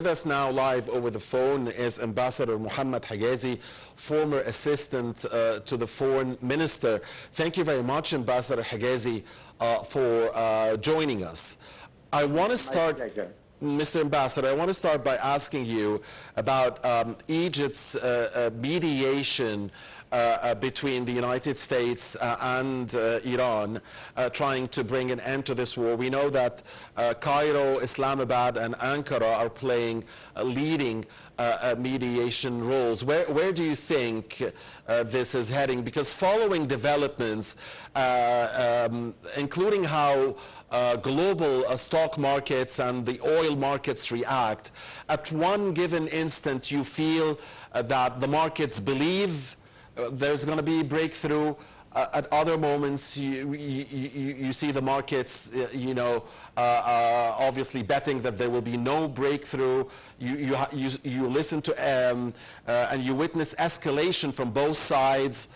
With us now live over the phone is Ambassador Mohamed Higazy, former assistant to the foreign minister. Thank you very much, Ambassador Higazy, for joining us. I want to start, Mr. Ambassador, I want to start by asking you about Egypt's mediation between the United States and Iran, trying to bring an end to this war. We know that Cairo, Islamabad and Ankara are playing leading mediation roles. Where do you think this is heading? Because following developments, including how global stock markets and the oil markets react, at one given instant you feel that the markets believe there's going to be a breakthrough. At other moments, you see the markets, obviously betting that there will be no breakthrough. You listen to and you witness escalation from both sides.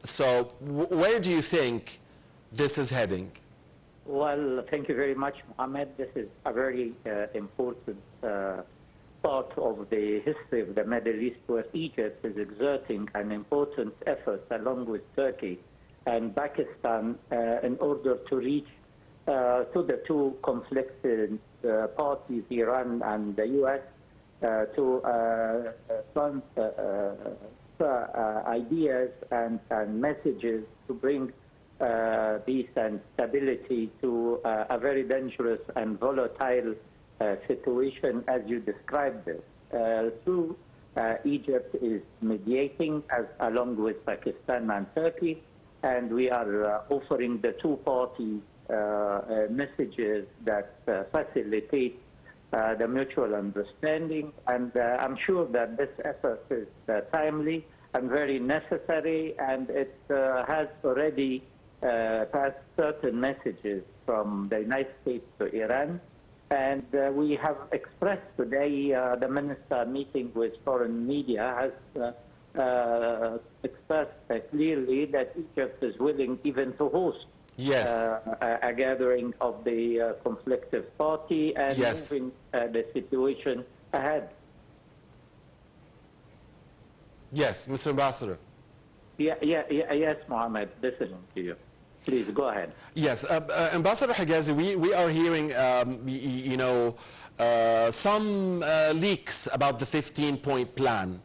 So where do you think this is heading? Well, thank you very much, Mohamed. This is a very important part of the history of the Middle East, where Egypt is exerting an important effort along with Turkey and Pakistan in order to reach to the two conflicted parties, Iran and the U.S., to ideas and messages to bring peace and stability to a very dangerous and volatile situation, as you described it. Egypt is mediating along with Pakistan and Turkey, and we are offering the two parties messages that facilitate the mutual understanding. And I'm sure that this effort is timely and very necessary, and it has already passed certain messages from the United States to Iran. And we have expressed today, the minister meeting with foreign media has expressed clearly that Egypt is willing even to host a gathering of the conflicted party and moving the situation ahead. Yes, Mr. Ambassador. Yes, Mohamed, listening to you. Please, go ahead. Yes, Ambassador Higazy, we are hearing, some leaks about the 15-point plan,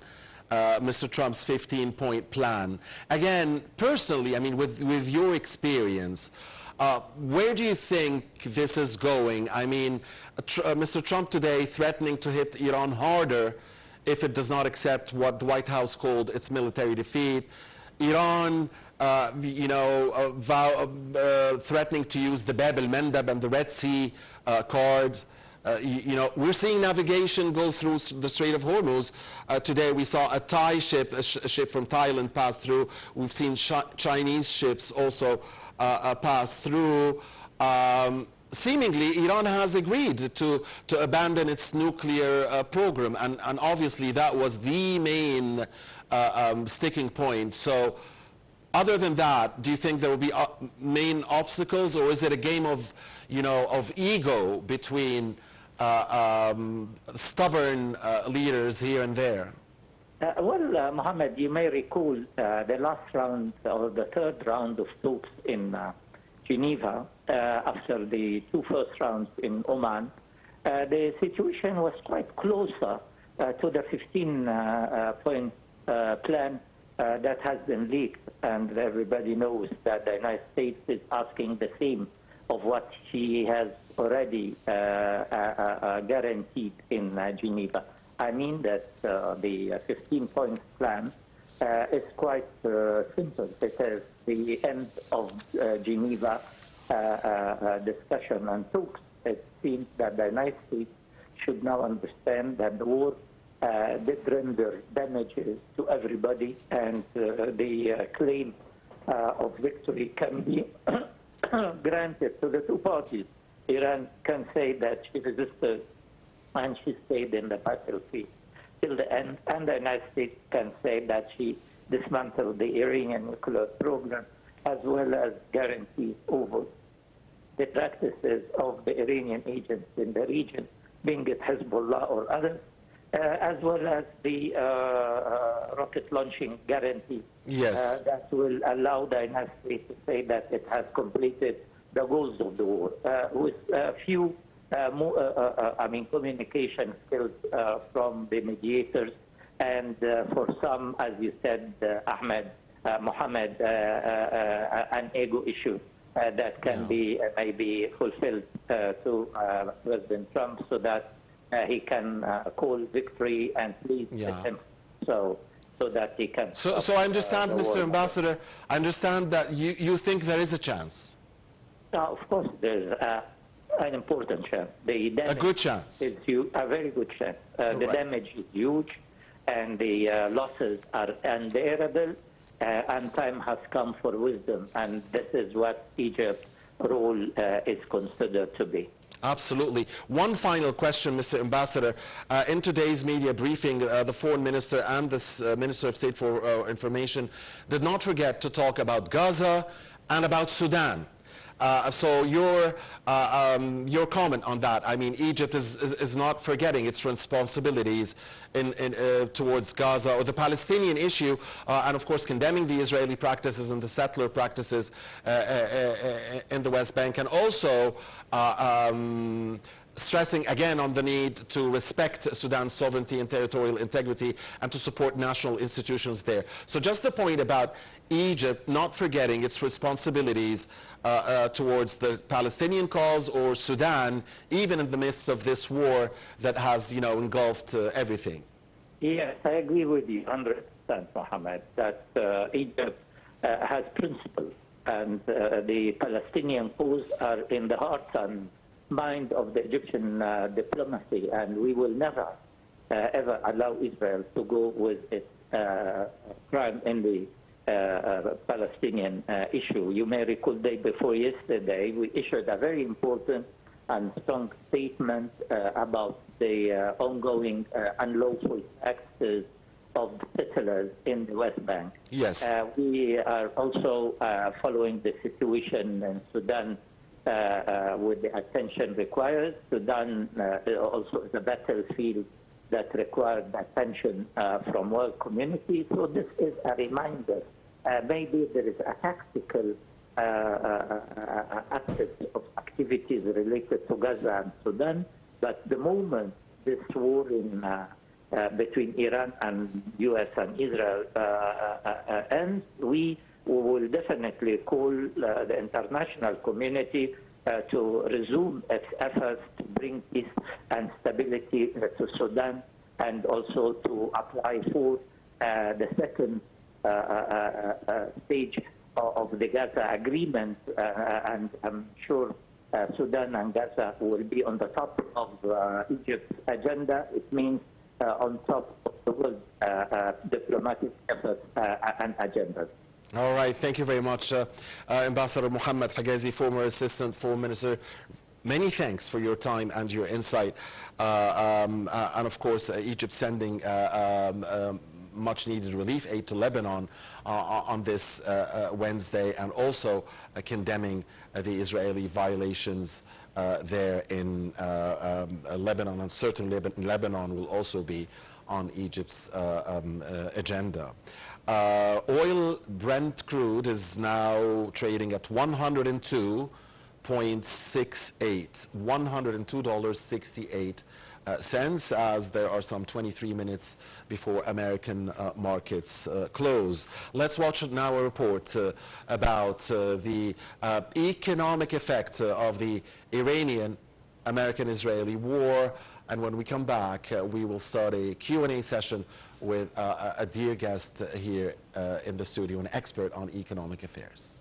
Mr. Trump's 15-point plan. Again, personally, I mean, with your experience, where do you think this is going? I mean, Mr. Trump today threatening to hit Iran harder if it does not accept what the White House called its military defeat. Iran, threatening to use the Bab al-Mandab and the Red Sea cards. We're seeing navigation go through the Strait of Hormuz. Today we saw a Thai ship, a ship from Thailand pass through. We've seen Chinese ships also pass through. Seemingly, Iran has agreed to abandon its nuclear program, and obviously that was the main sticking point. So, other than that, do you think there will be main obstacles, or is it a game of, of ego between stubborn leaders here and there? Well, Mohammed, you may recall the last round or the third round of talks in Geneva after the two first rounds in Oman. The situation was quite closer to the 15-point plan that has been leaked, and everybody knows that the United States is asking the same of what she has already guaranteed in Geneva. I mean that the 15-point plan is quite simple. It is the end of Geneva discussion and talks. It seems that the United States should now understand that the war did render damages to everybody, and the claim of victory can be granted to the two parties. Iran can say that she resisted and she stayed in the battlefield till the end, and the United States can say that she dismantled the Iranian nuclear program, as well as guarantees over the practices of the Iranian agents in the region being it Hezbollah or others, as well as the rocket launching guarantee that will allow Dynasty to say that it has completed the goals of the war. With a few communication skills from the mediators, and for some, as you said, Mohamed, an ego issue that can be maybe fulfilled to President Trump so that he can call victory and please him, so that he can. So I understand, Mr. Ambassador, I understand that you think there is a chance. Of course, there's an important chance. The damage a good chance. Is huge, a very good chance. The damage is huge, and the losses are unbearable. And time has come for wisdom, and this is what Egypt's role is considered to be. Absolutely. One final question, Mr. Ambassador. In today's media briefing, the Foreign Minister and the Minister of State for Information did not forget to talk about Gaza and about Sudan. So your comment on that. I mean, Egypt is not forgetting its responsibilities towards Gaza or the Palestinian issue, and of course condemning the Israeli practices and the settler practices in the West Bank, and also stressing again on the need to respect Sudan's sovereignty and territorial integrity and to support national institutions there. So just the point about Egypt not forgetting its responsibilities towards the Palestinian cause or Sudan, even in the midst of this war that has, engulfed everything. Yes, I agree with you 100%, Mohamed, that Egypt has principles, and the Palestinian cause are in the heart and mind of the Egyptian diplomacy, and we will never ever allow Israel to go with its crime in the Palestinian issue. You may recall day before yesterday, we issued a very important and strong statement about the ongoing unlawful access of settlers in the West Bank. Yes. We are also following the situation in Sudan with the attention required. Sudan also is a battlefield that requires attention from world community. So this is a reminder. Maybe there is a tactical aspect of activities related to Gaza and Sudan, but the moment this war between Iran and U.S. and Israel ends, we will definitely call the international community to resume its efforts to bring peace and stability to Sudan, and also to apply for the second stage of the Gaza agreement, and I'm sure Sudan and Gaza will be on the top of Egypt's agenda. It means on top of the world diplomatic efforts and agendas. All right, thank you very much, Ambassador Mohamed Higazy, former Assistant Foreign Minister. Many thanks for your time and your insight. And of course, Egypt sending much needed relief aid to Lebanon on this Wednesday, and also condemning the Israeli violations there in Lebanon, and certainly Lebanon will also be on Egypt's agenda. Oil Brent crude is now trading at $102.68 as there are some 23 minutes before American markets close. Let's watch now a report about the economic effect of the Iranian-American-Israeli war, and when we come back we will start a Q&A session with a dear guest here in the studio, an expert on economic affairs.